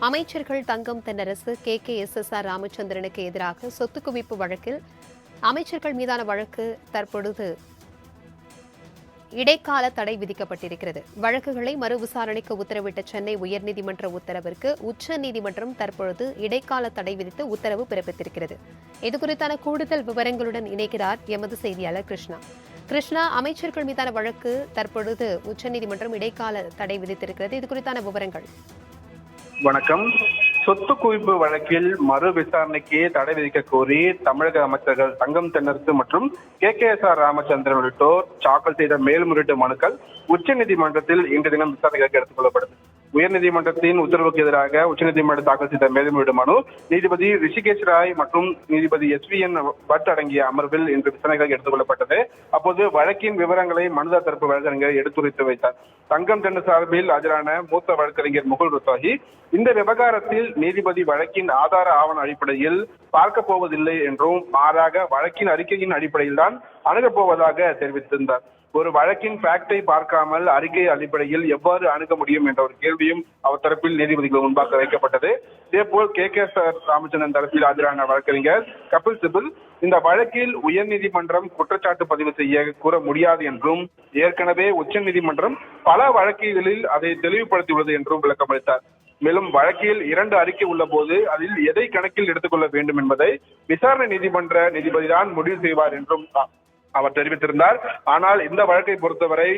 அமைச்சர்கள் தங்கம் தென்னரசு KKSSR ராமச்சந்திரனுக்கு எதிராக சொத்து குவிப்பு வழக்கில் அமைச்சர்கள் மீதான வழக்கு தற்பொழுது இடைக்கால தடை விதிக்கப்பட்டிருக்கிறது. வழக்குகளை மறு விசாரணைக்கு உத்தரவிட்ட சென்னை உயர்நீதிமன்ற உத்தரவிற்கு உச்சநீதிமன்றம் தற்பொழுது இடைக்கால தடை விதித்து உத்தரவு பிறப்பித்திருக்கிறது. இதுகுறித்தான கூடுதல் விவரங்களுடன் இணைக்கிறார் எமது செய்தியாளர் கிருஷ்ணா. கிருஷ்ணா, அமைச்சர்கள் மீதான வழக்கு தற்பொழுது உச்சநீதிமன்றம் இடைக்கால தடை விதித்திருக்கிறது. இது குறித்தான விவரங்கள். வணக்கம். சொத்து குவிப்பு வழக்கில் மறு விசாரணைக்கு தடை விதிக்க கோரி தமிழக அமைச்சர்கள் தங்கம் தென்னரசு மற்றும் KKSR ராமச்சந்திரன் உள்ளிட்டோர் தாக்கல் செய்த மேல்முறையீட்டு மனுக்கள் உச்சநீதிமன்றத்தில் இன்று தினம் விசாரணைக்கு எடுத்துக் கொள்ளப்படுது. உயர்நீதிமன்றத்தின் உத்தரவுக்கு எதிராக உச்சநீதிமன்றம் தாக்கல் செய்த மேல்முறையீடு மனு நீதிபதி ரிஷிகேஷ் ராய் மற்றும் நீதிபதி SVN பட் அடங்கிய அமர்வில் இன்று விசாரணைகளுக்கு எடுத்துக் கொள்ளப்பட்டது. அப்போது வழக்கின் விவரங்களை மனுதாரர் தரப்பு வழக்கறிஞர் எடுத்துரைத்து வைத்தார். தங்கம் தென்னரசு சார்பில் ஆஜரான மூத்த வழக்கறிஞர் முகுல் ருத்தாகி இந்த விவகாரத்தில் நீதிபதி வழக்கின் ஆதார ஆவண அடிப்படையில் பார்க்க போவதில்லை என்றும் மாறாக வழக்கின் அறிக்கையின் அடிப்படையில் தான் அணுகப் போவதாக தெரிவித்திருந்தார். ஒரு வழக்கின் ஃபேக்டை பார்க்காமல் அறிக்கை அடிப்படையில் எவ்வாறு அணுக முடியும் என்ற ஒரு கேள்வியும் அவர் தரப்பில் நீதிபதிகள் முன்பாக வைக்கப்பட்டது. இதேபோல் KKSR ராமச்சந்திரன் தரப்பில் ஆஜரான வழக்கறிஞர் கபில் சிபில் இந்த வழக்கில் உயர்நீதிமன்றம் குற்றச்சாட்டு பதிவு செய்ய கூற முடியாது என்றும் ஏற்கனவே உச்சநீதிமன்றம் பல வழக்குகளில் அதை தெளிவுபடுத்தியுள்ளது என்றும் விளக்கமளித்தார். மேலும் வழக்கில் 2 அறிக்கை உள்ள போது அதில் எதை கணக்கில் எடுத்துக்கொள்ள வேண்டும் என்பதை விசாரணை நீதிமன்ற நீதிபதிதான் முடிவு செய்வார் என்றும் அவர் தெரிவித்திருந்தார். ஆனால் இந்த வழக்கை பொறுத்தவரை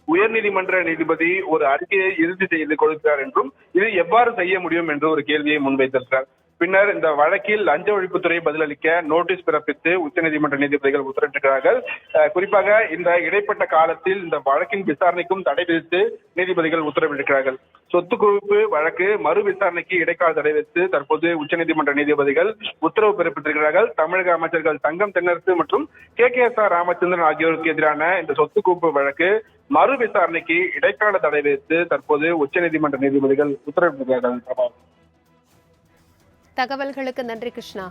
உயர்நீதிமன்ற நீதிபதி ஒரு அறிக்கையை இறுதி செய்து கொடுக்கிறார் என்றும் இது எவ்வாறு செய்ய முடியும் என்று ஒரு கேள்வியை முன்வைத்திருக்கிறார். பின்னர் இந்த வழக்கில் லஞ்ச ஒழிப்புத்துறை பதிலளிக்க நோட்டீஸ் பிறப்பித்து உச்சநீதிமன்ற நீதிபதிகள் உத்தரவிட்டிருக்கிறார்கள். குறிப்பாக இந்த இடைப்பட்ட காலத்தில் இந்த வழக்கின் விசாரணைக்கும் தடை விதித்து நீதிபதிகள் உத்தரவிட்டிருக்கிறார்கள். சொத்து குவிப்பு வழக்கு மறு விசாரணைக்கு இடைக்கால தடை விதித்து தற்போது உச்சநீதிமன்ற நீதிபதிகள் உத்தரவு பிறப்பித்திருக்கிறார்கள். தமிழக அமைச்சர்கள் தங்கம் தென்னரசு மற்றும் KKSR ராமச்சந்திரன் ஆகியோருக்கு எதிரான இந்த சொத்து குவிப்பு வழக்கு மறு விசாரணைக்கு இடைக்கால தடை விதித்து தற்போது உச்சநீதிமன்ற நீதிபதிகள் உத்தரவிட்டிருக்கிறார்கள். தகவல்களுக்கு நன்றி கிருஷ்ணா.